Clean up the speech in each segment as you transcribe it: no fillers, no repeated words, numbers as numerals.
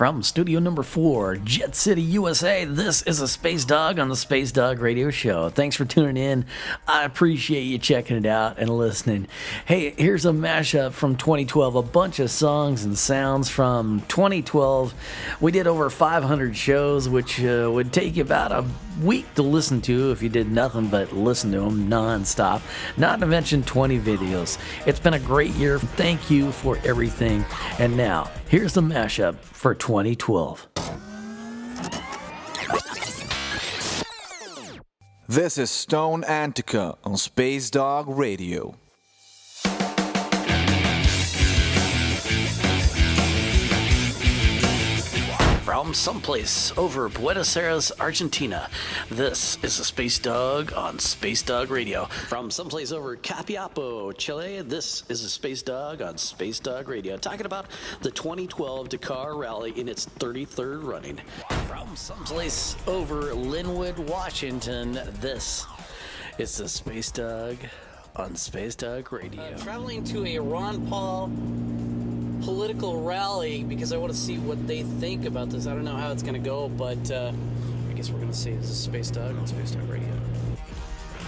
From studio number 4, Jet City, USA, this is a Space Dog on the Space Dog Radio Show. Thanks for tuning in. I appreciate you checking it out and listening. Hey, here's a mashup from 2012, a bunch of songs and sounds from 2012. We did over 500 shows, which would take you about a week to listen to if you did nothing but listen to them nonstop, not to mention 20 videos. It's been a great year. Thank you for everything. And now, here's the mashup for 2012. This is Stone Antica on Space Dog Radio. From someplace over Buenos Aires, Argentina, this is a Space Dog on Space Dog Radio. From someplace over Copiapo, Chile, this is a Space Dog on Space Dog Radio. Talking about the 2012 Dakar Rally in its 33rd running. From someplace over Linwood, Washington, this is the Space Dog on Space Dog Radio. Traveling to a Ron Paul political rally because I want to see what they think about this. I don't know how it's going to go, but I guess we're going to see. This is Space Dog on Space Dog Radio.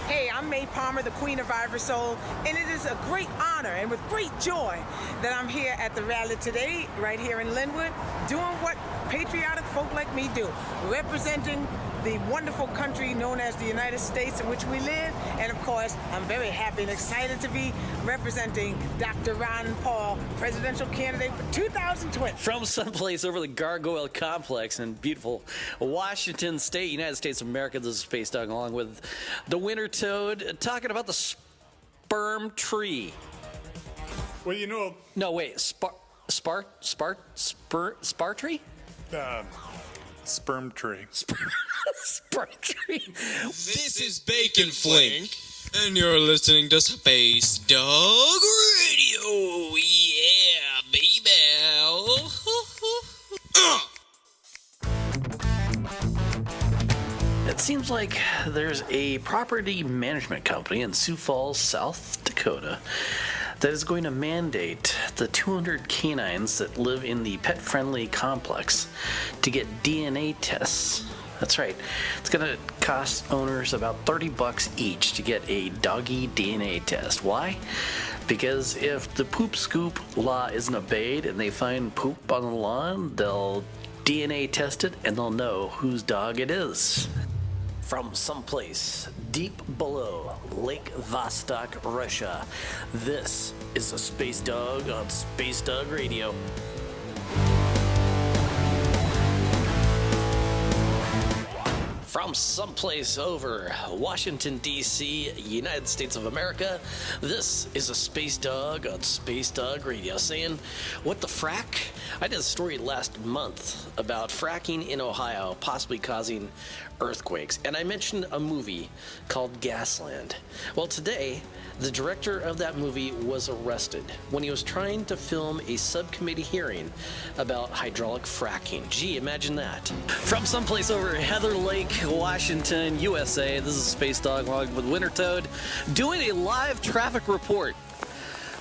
Hey, I'm May Palmer, the Queen of Ivory Soul, and it is a great honor and with great joy that I'm here at the rally today, right here in Linwood, doing what patriotic folk like me do, representing the wonderful country known as the United States in which we live. And of course, I'm very happy and excited to be representing Dr. Ron Paul, presidential candidate for 2020. From someplace over the Gargoyle Complex in beautiful Washington State, United States of America, this is Space Dog along with the Winter Toad, talking about the sperm tree. Well, you know... No, wait, spar tree? Sperm tree. Sperm tree. This is Bacon Flink, and you're listening to Space Dog Radio. Yeah, baby. It seems like there's a property management company in Sioux Falls, South Dakota, that is going to mandate the 200 canines that live in the pet-friendly complex to get DNA tests. That's right. It's going to cost owners about $30 each to get a doggy DNA test. Why? Because if the poop scoop law isn't obeyed and they find poop on the lawn, they'll DNA test it and they'll know whose dog it is. From someplace deep below Lake Vostok, Russia, this is a Space Dog on Space Dog Radio. From someplace over Washington, D.C., United States of America, this is a Space Dog on Space Dog Radio. Saying, what the frack? I did a story last month about fracking in Ohio possibly causing earthquakes, and I mentioned a movie called Gasland. Well, today, the director of that movie was arrested when he was trying to film a subcommittee hearing about hydraulic fracking. Gee, imagine that. From someplace over Heather Lake, Washington, USA, this is Space Dog along with Winter Toad doing a live traffic report.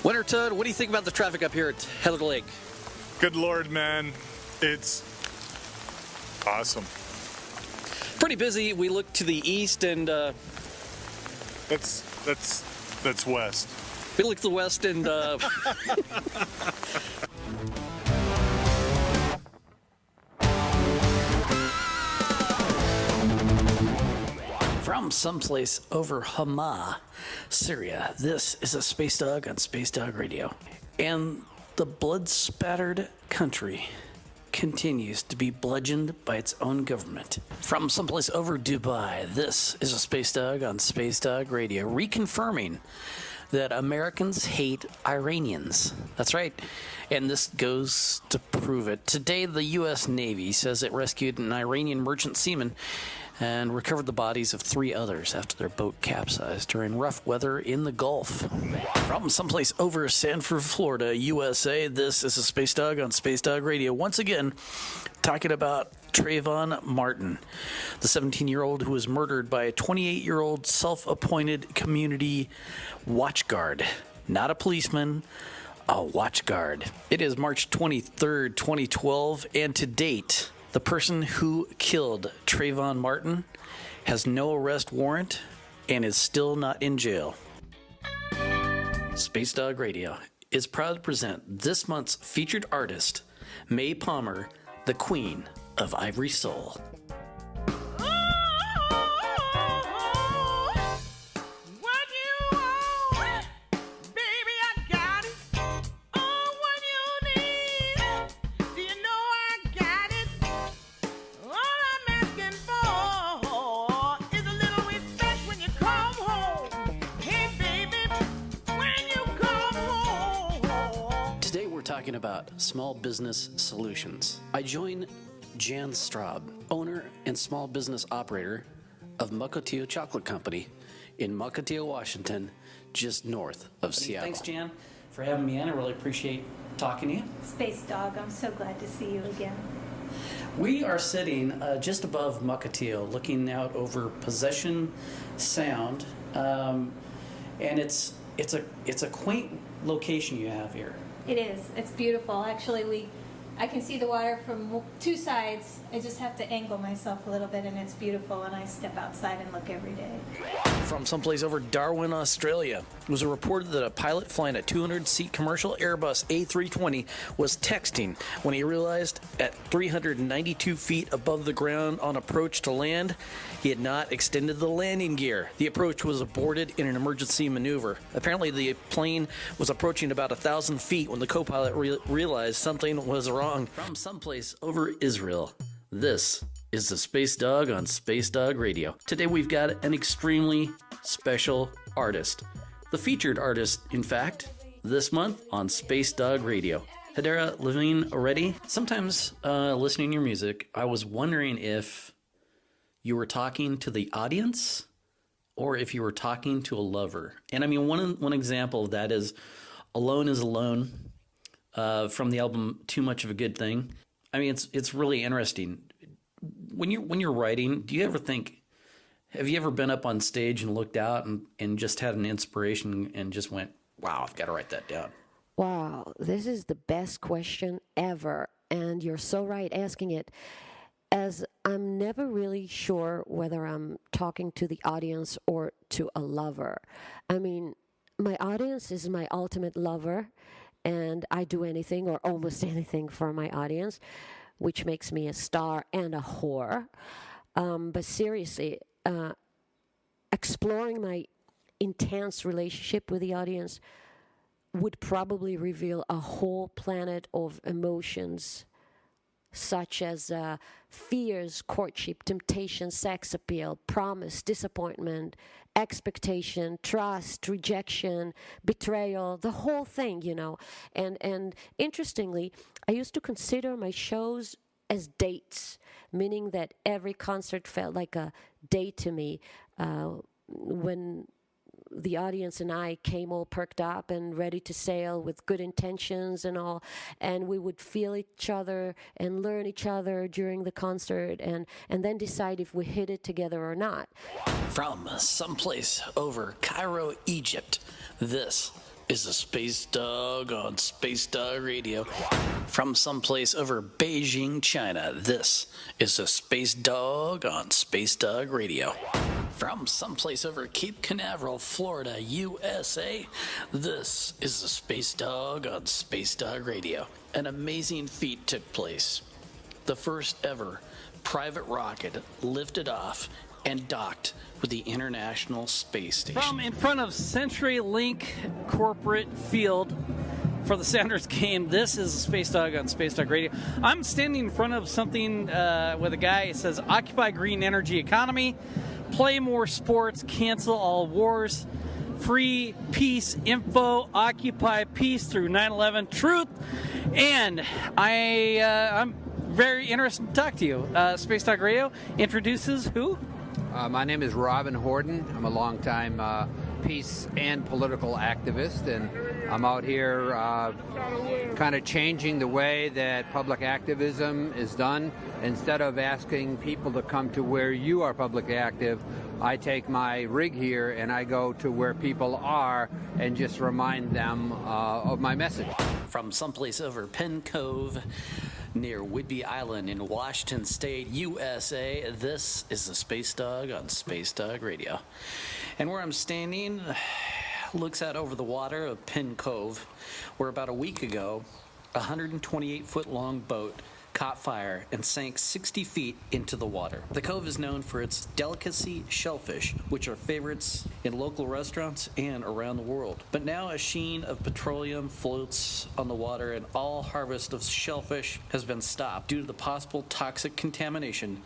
Winter Toad, what do you think about the traffic up here at Heather Lake? Good Lord, man. It's awesome. Pretty busy. We look to the east and That's west. we look to the west and from someplace over Hama, Syria, this is a Space Dog on Space Dog Radio. And the blood-spattered country continues to be bludgeoned by its own government. From someplace over Dubai, this is a Space Dog on Space Dog Radio, reconfirming that Americans hate Iranians. That's right. And this goes to prove it. Today, the U.S. Navy says it rescued an Iranian merchant seaman and recovered the bodies of 3 others after their boat capsized during rough weather in the Gulf. From someplace over Sanford, Florida, USA, this is a Space Dog on Space Dog Radio. Once again, talking about Trayvon Martin, the 17-year-old who was murdered by a 28-year-old self-appointed community watch guard. Not a policeman, a watchguard. It is March 23rd, 2012, and to date, the person who killed Trayvon Martin has no arrest warrant and is still not in jail. Space Dog Radio is proud to present this month's featured artist, May Palmer, the Queen of Ivory Soul. Talking about small business solutions. I join Jan Straub, owner and small business operator of Mukilteo Chocolate Company in Mukilteo, Washington, just north of Seattle. Thanks, Jan, for having me in. I really appreciate talking to you. Space Dog, I'm so glad to see you again. We are sitting just above Mukilteo, looking out over Possession Sound, and it's a quaint location you have here. It is. It's beautiful. Actually, I can see the water from two sides. I just have to angle myself a little bit, and it's beautiful, and I step outside and look every day. From someplace over Darwin, Australia, it was reported that a pilot flying a 200-seat commercial Airbus A320 was texting when he realized at 392 feet above the ground on approach to land, he had not extended the landing gear. The approach was aborted in an emergency maneuver. Apparently, the plane was approaching about 1,000 feet when the co-pilot realized something was wrong. From someplace over Israel, this is the Space Dog on Space Dog Radio. Today we've got an extremely special artist. The featured artist, in fact, this month on Space Dog Radio. Hedera Levine already. Sometimes listening to your music, I was wondering if you were talking to the audience or if you were talking to a lover. And I mean, one example of that is Alone is Alone from the album Too Much of a Good Thing. I mean, it's really interesting. When you're writing, do you ever think, have you ever been up on stage and looked out and just had an inspiration and just went, wow, I've got to write that down? Wow, this is the best question ever. And you're so right asking it, as I'm never really sure whether I'm talking to the audience or to a lover. I mean, my audience is my ultimate lover, and I do anything or almost anything for my audience, which makes me a star and a whore. But seriously, exploring my intense relationship with the audience would probably reveal a whole planet of emotions, such as fears, courtship, temptation, sex appeal, promise, disappointment, expectation, trust, rejection, betrayal, the whole thing, you know. And interestingly, I used to consider my shows as dates, meaning that every concert felt like a date to me when the audience and I came all perked up and ready to sail with good intentions and all, and we would feel each other and learn each other during the concert and then decide if we hit it together or not. From someplace over Cairo, Egypt, this is the Space Dog on Space Dog Radio. From someplace over Beijing, China, this is the Space Dog on Space Dog Radio. From someplace over Cape Canaveral, Florida, USA, this is the Space Dog on Space Dog Radio. An amazing feat took place. The first ever private rocket lifted off and docked with the International Space Station. From in front of CenturyLink Corporate Field for the Sounders game, this is Space Dog on Space Dog Radio. I'm standing in front of something with a guy that says, Occupy Green Energy Economy, play more sports, cancel all wars, free peace info, occupy peace through 9/11 truth. And I'm very interested to talk to you. Space Dog Radio introduces who? My name is Robin Horden. I'm a longtime peace and political activist, and I'm out here kind of changing the way that public activism is done. Instead of asking people to come to where you are publicly active, I take my rig here and I go to where people are and just remind them of my message. From someplace over Penn Cove near Whidbey Island in Washington State, USA, this is the Space Dog on Space Dog Radio. And where I'm standing looks out over the water of Penn Cove, where about a week ago, a 128-foot-long boat caught fire and sank 60 feet into the water. The cove is known for its delicacy shellfish, which are favorites in local restaurants and around the world. But now a sheen of petroleum floats on the water, and all harvest of shellfish has been stopped due to the possible toxic contamination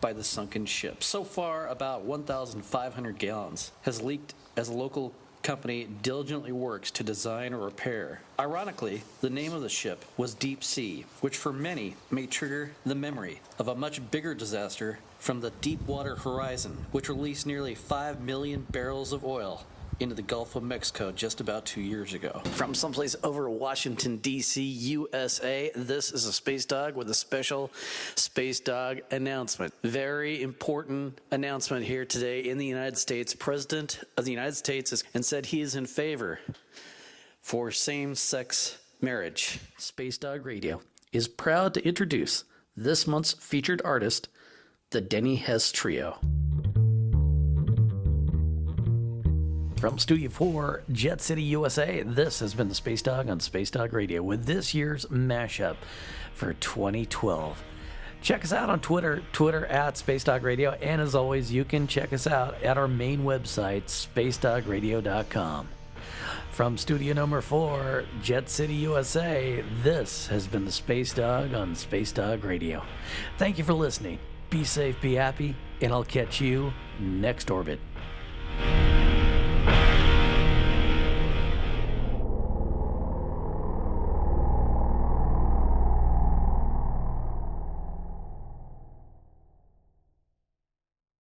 by the sunken ship. So far, about 1,500 gallons has leaked as a local company diligently works to design or repair. Ironically, the name of the ship was Deep Sea, which for many may trigger the memory of a much bigger disaster from the Deepwater Horizon, which released nearly 5 million barrels of oil into the Gulf of Mexico just about 2 years ago. From someplace over Washington, D.C., USA, this is a Space Dog with a special Space Dog announcement. Very important announcement here today in the United States. President of the United States has said he is in favor for same-sex marriage. Space Dog Radio is proud to introduce this month's featured artist, the Denny Hess Trio. From Studio 4, Jet City, USA, this has been the Space Dog on Space Dog Radio with this year's Mashup for 2012. Check us out on Twitter at Space Dog Radio, and as always, you can check us out at our main website, spacedogradio.com. From Studio number 4, Jet City, USA, this has been the Space Dog on Space Dog Radio. Thank you for listening. Be safe, be happy, and I'll catch you next orbit.